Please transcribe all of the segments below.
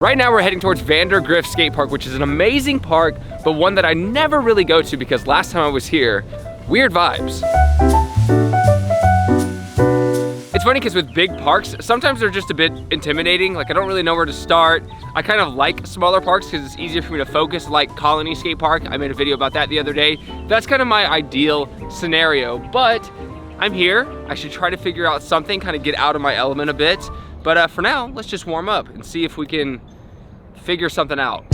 Right now we're heading towards Vandergrift Skate Park, which is an amazing park, but one that I never really go to because last time I was here, weird vibes. It's funny because with big parks, sometimes they're just a bit intimidating. Like I don't really know where to start. I kind of like smaller parks because it's easier for me to focus, like Colony Skate Park. I made a video about that the other day. That's kind of my ideal scenario, but I'm here. I should try to figure out something, kind of get out of my element a bit. But for now, let's just warm up and see if we can figure something out.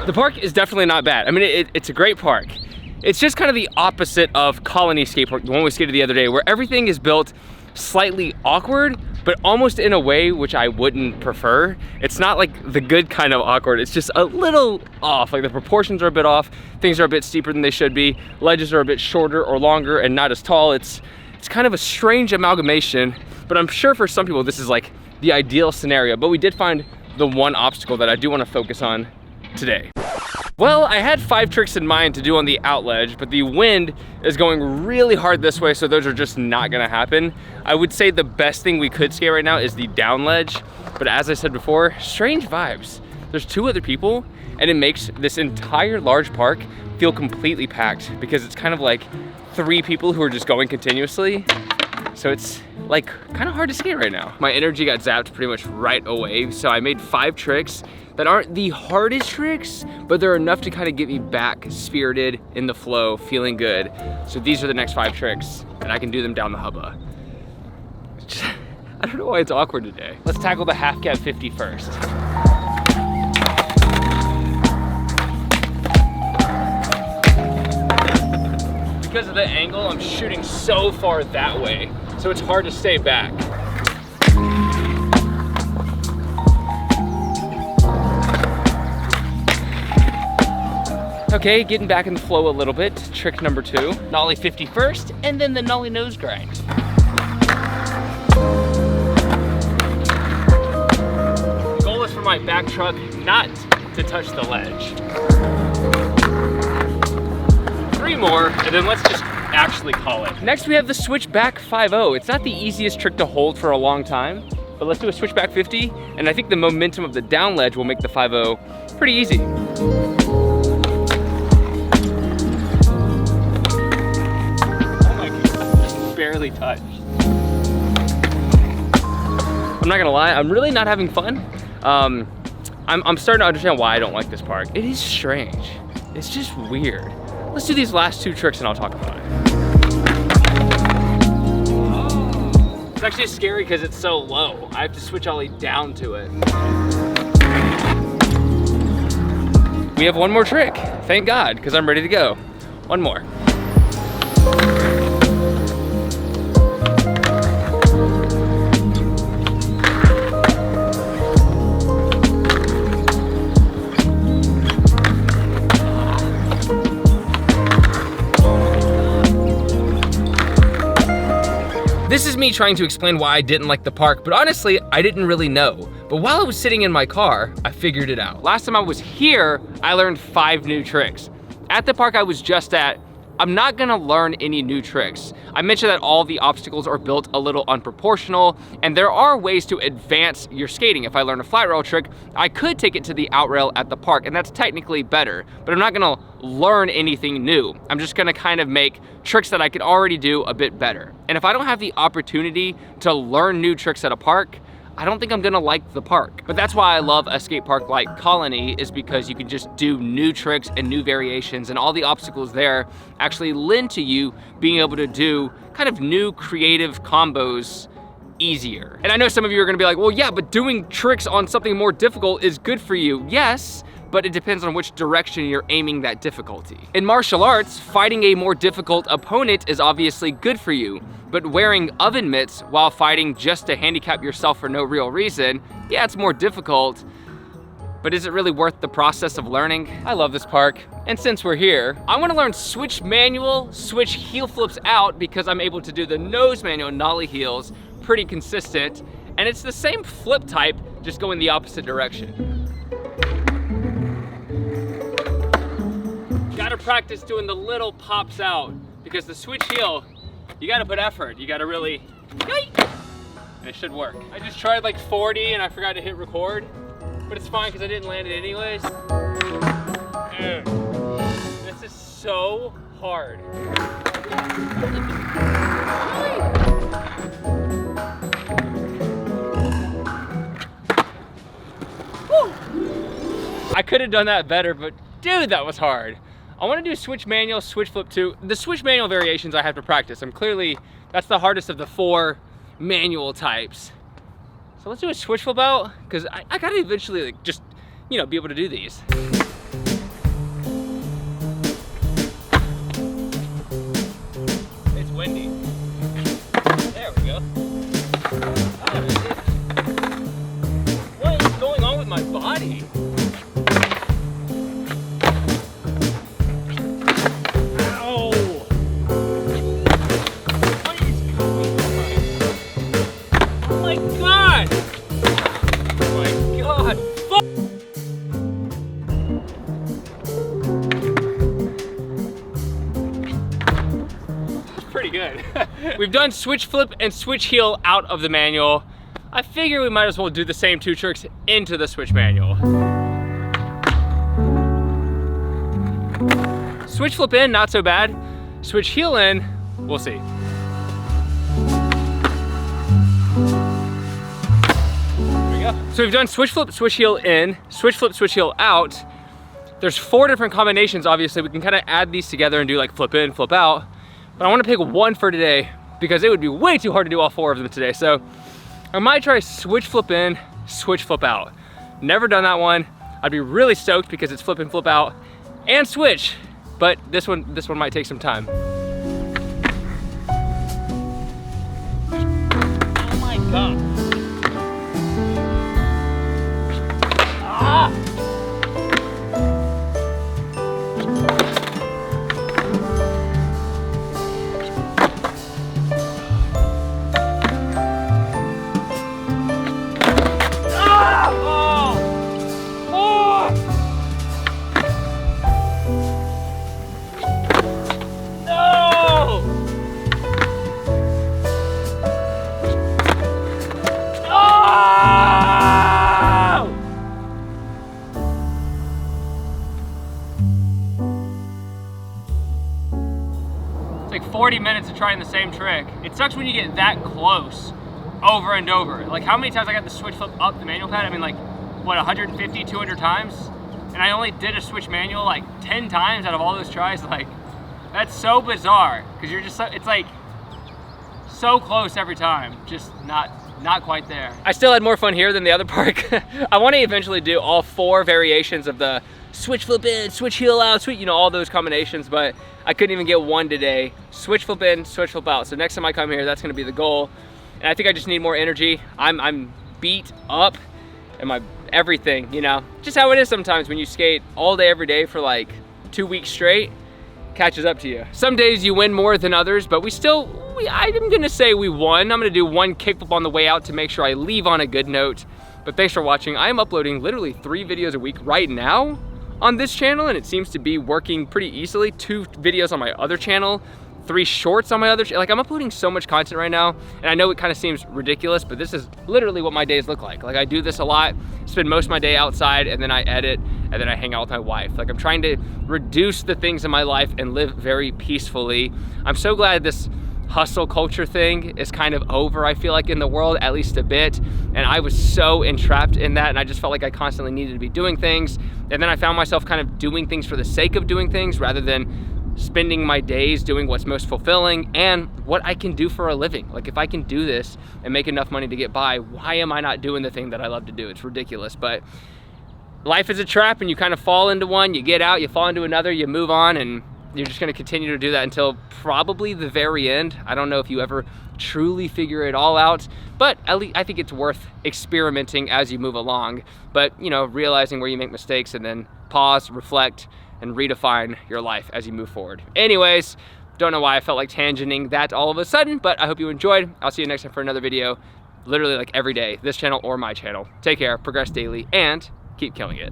The park is definitely not bad. I mean, it's a great park. It's just kind of the opposite of Colony Skate Park, the one we skated the other day, where everything is built slightly awkward, but almost in a way which I wouldn't prefer. It's not like the good kind of awkward, it's just a little off. Like the proportions are a bit off, things are a bit steeper than they should be, ledges are a bit shorter or longer and not as tall. It's kind of a strange amalgamation, but I'm sure for some people this is like the ideal scenario. But we did find the one obstacle that I do want to focus on today. Well, I had 5 tricks in mind to do on the out ledge, but the wind is going really hard this way, so those are just not gonna happen. I would say the best thing we could skate right now is the down ledge, but as I said before, strange vibes. There's 2 other people, and it makes this entire large park feel completely packed because it's kind of like 3 people who are just going continuously. So it's like kind of hard to skate right now. My energy got zapped pretty much right away, so I made 5 tricks that aren't the hardest tricks, but they're enough to kind of get me back spirited, in the flow, feeling good. So these are the next 5 tricks, and I can do them down the hubba. I don't know why it's awkward today. Let's tackle the half cab 50 first. Because of the angle, I'm shooting so far that way, so it's hard to stay back. Okay, getting back in the flow a little bit. Trick number 2, nollie 50 first, and then the nollie nose grind. The goal is for my back truck not to touch the ledge. 3 more, and then let's just actually call it. Next, we have the switchback 5-0. It's not the easiest trick to hold for a long time, but let's do a switchback 50, and I think the momentum of the down ledge will make the 5-0 pretty easy. Barely touched. I'm not gonna lie, I'm really not having fun. I'm starting to understand why I don't like this park. It is strange. It's just weird. Let's do these last 2 tricks and I'll talk about it. It's actually scary because it's so low. I have to switch ollie down to it. We have 1 more trick. Thank God, because I'm ready to go. 1 more. This is me trying to explain why I didn't like the park, but honestly, I didn't really know. But while I was sitting in my car, I figured it out. Last time I was here, I learned 5 new tricks. At the park I was just at, I'm not gonna learn any new tricks. I mentioned that all the obstacles are built a little unproportional, and there are ways to advance your skating. If I learn a flat rail trick, I could take it to the out rail at the park, and that's technically better, but I'm not gonna learn anything new. I'm just gonna kind of make tricks that I could already do a bit better. And if I don't have the opportunity to learn new tricks at a park, I don't think I'm gonna like the park. But that's why I love a skate park like Colony, is because you can just do new tricks and new variations, and all the obstacles there actually lend to you being able to do kind of new creative combos easier. And I know some of you are gonna be like, well, yeah, but doing tricks on something more difficult is good for you. Yes, but it depends on which direction you're aiming that difficulty. In martial arts, fighting a more difficult opponent is obviously good for you, but wearing oven mitts while fighting just to handicap yourself for no real reason, yeah, it's more difficult, but is it really worth the process of learning? I love this park, and since we're here, I wanna learn switch manual, switch heel flips out, because I'm able to do the nose manual nollie heels pretty consistent, and it's the same flip type, just going the opposite direction. Gotta practice doing the little pops out, because the switch heel, you gotta put effort. You gotta really, and it should work. I just tried like 40 and I forgot to hit record, but it's fine because I didn't land it anyways. Dude, this is so hard. Woo! I could have done that better, but dude, that was hard. I want to do switch manual, switch flip too. The switch manual variations I have to practice. That's the hardest of the 4 manual types. So let's do a switch flip out, because I gotta eventually like just, you know, be able to do these. It's windy. There we go. What is going on with my body? We've done switch flip and switch heel out of the manual. I figure we might as well do the same 2 tricks into the switch manual. Switch flip in, not so bad. Switch heel in, we'll see. There we go. So we've done switch flip, switch heel in, switch flip, switch heel out. There's 4 different combinations, obviously. We can kind of add these together and do like flip in, flip out. But I want to pick one for today because it would be way too hard to do all 4 of them today. So I might try switch flip in, switch flip out. Never done that one. I'd be really stoked because it's flip in, flip out, and switch. But this one might take some time. Oh my God. Ah! Like 40 minutes of trying the same trick. It sucks when you get that close over and over. Like how many times I got the switch flip up the manual pad? I mean like, what, 150, 200 times? And I only did a switch manual like 10 times out of all those tries. Like, that's so bizarre. Cause you're just, it's like so close every time. Just not quite there. I still had more fun here than the other park. I wanna eventually do all 4 variations of the switch flip in, switch heel out, switch, you know, all those combinations, but I couldn't even get one today. Switch flip in, switch flip out. So next time I come here, that's gonna be the goal. And I think I just need more energy. I'm beat up and my everything, you know, just how it is sometimes when you skate all day, every day for like 2 weeks straight, catches up to you. Some days you win more than others, but I'm gonna say we won. I'm gonna do one kickflip on the way out to make sure I leave on a good note. But thanks for watching. I am uploading literally 3 videos a week right now on this channel, and it seems to be working pretty easily. 2 videos on my other channel, 3 shorts on my other channel. Like, I'm uploading so much content right now, and I know it kind of seems ridiculous, but this is literally what my days look like. Like, I do this a lot, spend most of my day outside, and then I edit, and then I hang out with my wife. Like, I'm trying to reduce the things in my life and live very peacefully. I'm so glad this hustle culture thing is kind of over, I feel like, in the world, at least a bit. And I was so entrapped in that, and I just felt like I constantly needed to be doing things. And then I found myself kind of doing things for the sake of doing things rather than spending my days doing what's most fulfilling and what I can do for a living. Like, if I can do this and make enough money to get by, why am I not doing the thing that I love to do? It's ridiculous, but life is a trap, and you kind of fall into one, you get out, you fall into another, you move on, and you're just gonna continue to do that until probably the very end. I don't know if you ever truly figure it all out, but at least I think it's worth experimenting as you move along. But, you know, realizing where you make mistakes and then pause, reflect, and redefine your life as you move forward. Anyways, don't know why I felt like tangenting that all of a sudden, but I hope you enjoyed. I'll see you next time for another video, literally like every day, this channel or my channel. Take care, progress daily, and keep killing it.